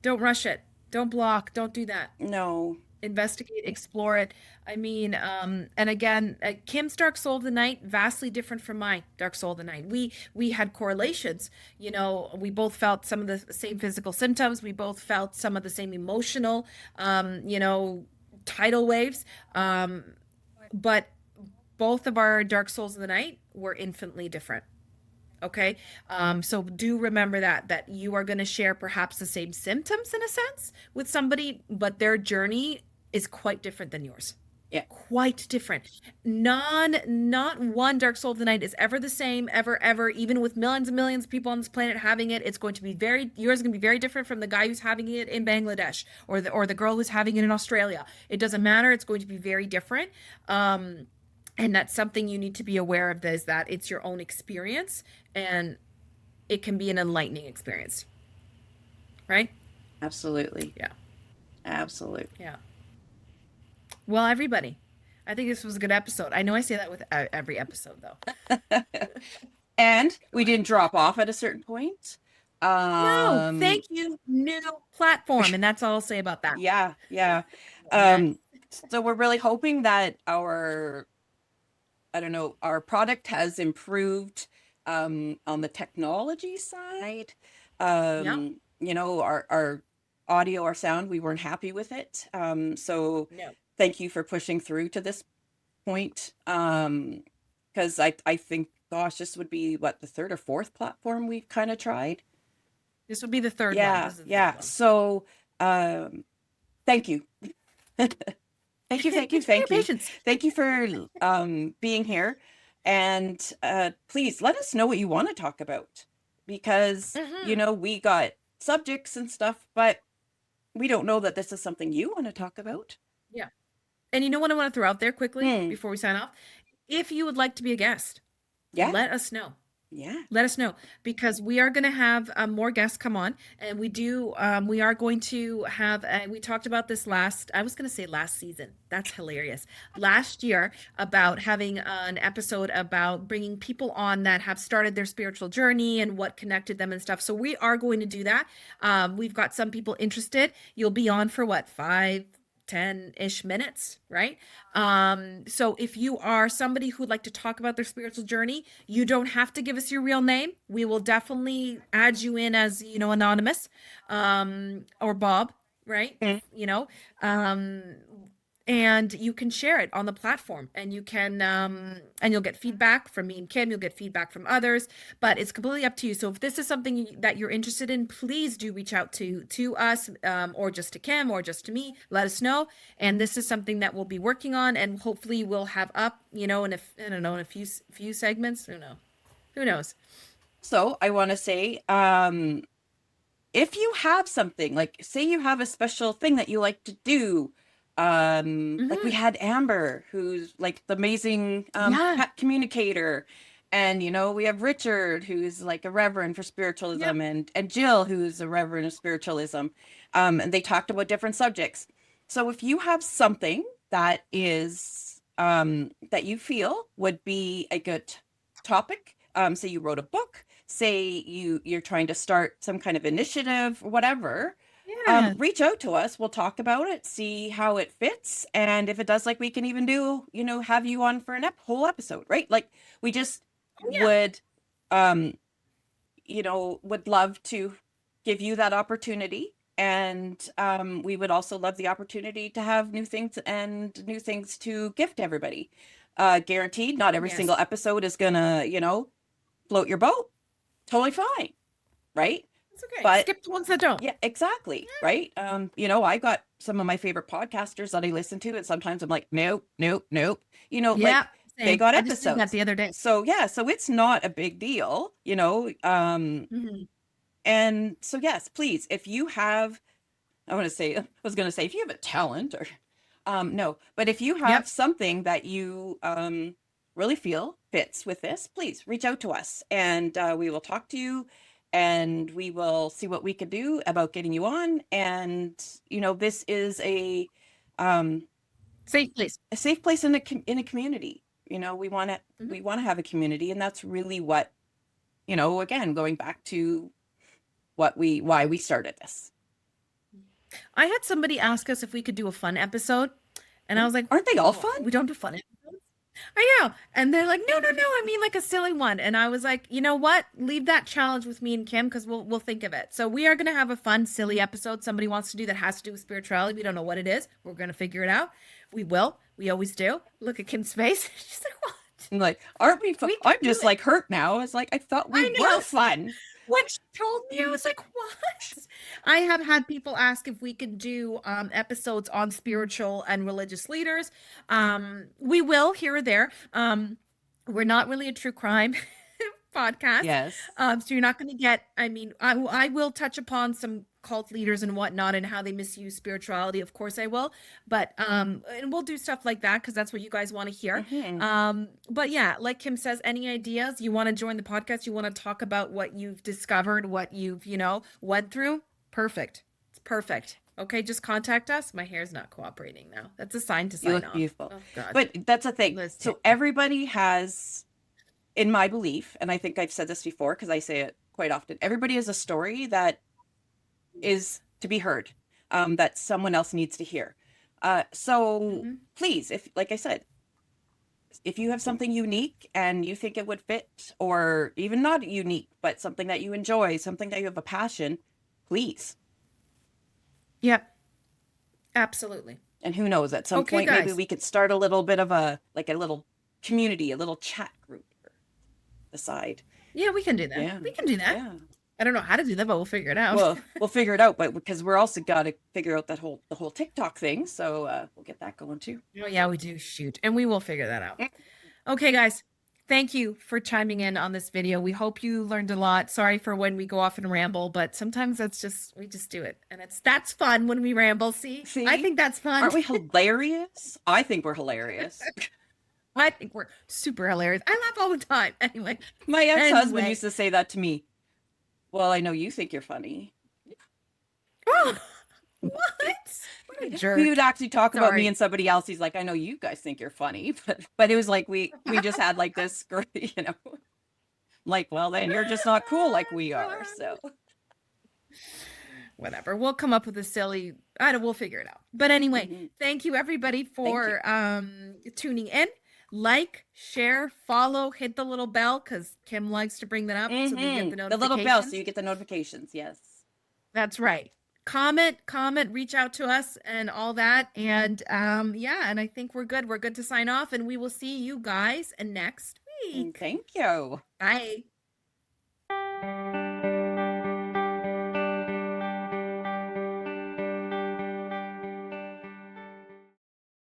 Don't rush it. Don't block. Don't do that. No. Investigate, explore it. I mean, and again, Kim's dark soul of the night vastly different from my dark soul of the night. We had correlations. We both felt some of the same physical symptoms. We both felt some of the same emotional, tidal waves. But both of our dark souls of the night were infinitely different. Okay. So do remember that you are going to share perhaps the same symptoms in a sense with somebody, but their journey is quite different than yours. Yeah, Quite different. Not one dark soul of the night is ever the same, ever, ever, even with millions and millions of people on this planet having it. It's going to be yours is going to be very different from the guy who's having it in Bangladesh, or the girl who's having it in Australia. It doesn't matter. It's going to be very different. And that's something you need to be aware of, is that it's your own experience, and it can be an enlightening experience, right? absolutely. Yeah. Absolutely. Yeah. Well, everybody, I think this was a good episode. I know I say that with every episode, though. And we didn't drop off at a certain point. No, Um, thank you, new platform. And that's all I'll say about that. yeah, yeah. Yes. Um, so we're really hoping that I don't know, our product has improved on the technology side. Yep. Our audio, our sound, we weren't happy with it. So No. thank you for pushing through to this point. Because I think, gosh, this would be what, the third or fourth platform we've kind of tried. This would be the third one. Yeah, This is the third yeah. one. So um, thank you. Thank you, thank you, Thanks for your thank you. patience. Thank you for being here. And please let us know what you want to talk about, because, Hmm. we got subjects and stuff, but we don't know that this is something you want to talk about. Yeah. And you know what I want to throw out there quickly Hmm. before we sign off? If you would like to be a guest, Yeah, let us know. yeah. Let us know, because we are going to have more guests come on, and we are going to have, we talked about this I was going to say last season. That's hilarious. Last year, about having an episode about bringing people on that have started their spiritual journey and what connected them and stuff. So we are going to do that. We've got some people interested. You'll be on for what, 5, 10-ish minutes, right? So if you are somebody who'd like to talk about their spiritual journey, you don't have to give us your real name. We will definitely add you in as, anonymous, or Bob, right? Mm. You know, um, and you can share it on the platform, and and you'll get feedback from me and Kim. You'll get feedback from others, but it's completely up to you. So if this is something that you're interested in, please do reach out to us, or just to Kim, or just to me. Let us know. And this is something that we'll be working on, and hopefully we'll have up, in a, I don't know, in a few segments. Who knows? So I want to say, if you have something, like, say you have a special thing that you like to do, like we Hmm. had Amber, who's like the amazing Yeah. pet communicator, and we have Richard, who's like a reverend for Yep. spiritualism, and Jill, who's a reverend of spiritualism, and they talked about different subjects. So if you have something that is that you feel would be a good topic, say you wrote a book, say you're trying to start some kind of initiative, whatever, Yeah. reach out to us. We'll talk about it, see how it fits, and if it does, like, we can even do, have you on for an whole episode, right? Like, we just Oh, yeah. would, um would love to give you that opportunity. And we would also love the opportunity to have new things to gift everybody. Guaranteed, not every single Yes. episode is gonna, float your boat. Totally fine, right? It's okay. But Skip the ones that don't. yeah, exactly, right? I got some of my favorite podcasters that I listen to, and sometimes I'm like, nope, nope, nope. Yeah. They Same. got I just did that episodes. the other day. So yeah, so it's not a big deal. Mhm. And so yes, please, if you have, I was going to say, if you have a talent or, no, but if you have Yep. something that you really feel fits with this, please reach out to us, and we will talk to you, and we will see what we could do about getting you on. And, this is um, Safe place. a safe place in in a community. Mhm. We want to have a community, and that's really what, again, going back to why we started this. I had somebody ask us if we could do a fun episode, and I was like, Aren't they all "Oh, fun? we don't do fun episodes." I know. And they're like, "No, no, no. I mean like a silly one." And I was like, "You know what? Leave that challenge with me and Kim because we'll think of it." So we are gonna have a fun, silly episode somebody wants to do that has to do with spirituality. We don't know what it is. We're gonna figure it out. We will. We always do. Look at Kim's face. She's like, "What?" I'm like, aren't we fun? We can I'm do just it. like hurt now. It's like I thought we I were know. fun. When she told me, I was like, what? I have had people ask if we could do episodes on spiritual and religious leaders. We will here or there. We're not really a true crime podcast. Yes. So you're not going to get, I mean, I will touch upon some cult leaders and whatnot and how they misuse spirituality. Of course I will, but, and we'll do stuff like that because that's what you guys want to hear. Hmm. But yeah, like Kim says, any ideas you want to join the podcast, you want to talk about what you've discovered, what you've, went through. Perfect. It's perfect. Okay. Just contact us. My hair's not cooperating now. That's a sign to You sign look off. beautiful. Oh God. But that's the thing. Liz, So everybody has, in my belief, and I think I've said this before because I say it quite often, everybody has a story that is to be heard, that someone else needs to hear. So Mhm. please, if, like I said, if you have something unique and you think it would fit, or even not unique, but something that you enjoy, something that you have a passion, please. Yep. Absolutely. And who knows, at some Okay, point, maybe guys. we could start a little bit of a little community, a little chat group aside. Yeah, we can do that. Yeah. We can do that. Yeah. I don't know how to do that, but we'll figure it out. Well, we'll figure it out, but because we're also got to figure out the whole TikTok thing, so we'll get that going too. Oh, yeah, we do. Shoot. And we will figure that out. Okay, guys. Thank you for chiming in on this video. We hope you learned a lot. Sorry for when we go off and ramble, but sometimes we just do it. And that's fun when we ramble. See? See? I think that's fun. Aren't we hilarious? I think we're hilarious. I think we're super hilarious. I laugh all the time. Anyway. My ex-husband Anyway. used to say that to me. Well, I know you think you're funny. Oh, what? What a jerk. He would actually talk about me Sorry. and somebody else. He's like, I know you guys think you're funny, but it was like we just had like this, like, well, then you're just not cool like we are. So Whatever. We'll come up with a silly, I don't, we'll figure it out. But anyway, Mhm. thank you everybody Thank for tuning in. Like, share, follow, hit the little bell because Kim likes to bring that up so we get the the little bell so notifications. you get the notifications. Yes. That's right. Comment, reach out to us and all that. And yeah, and I think we're good. We're good to sign off, and we will see you guys next week. Thank you. Bye.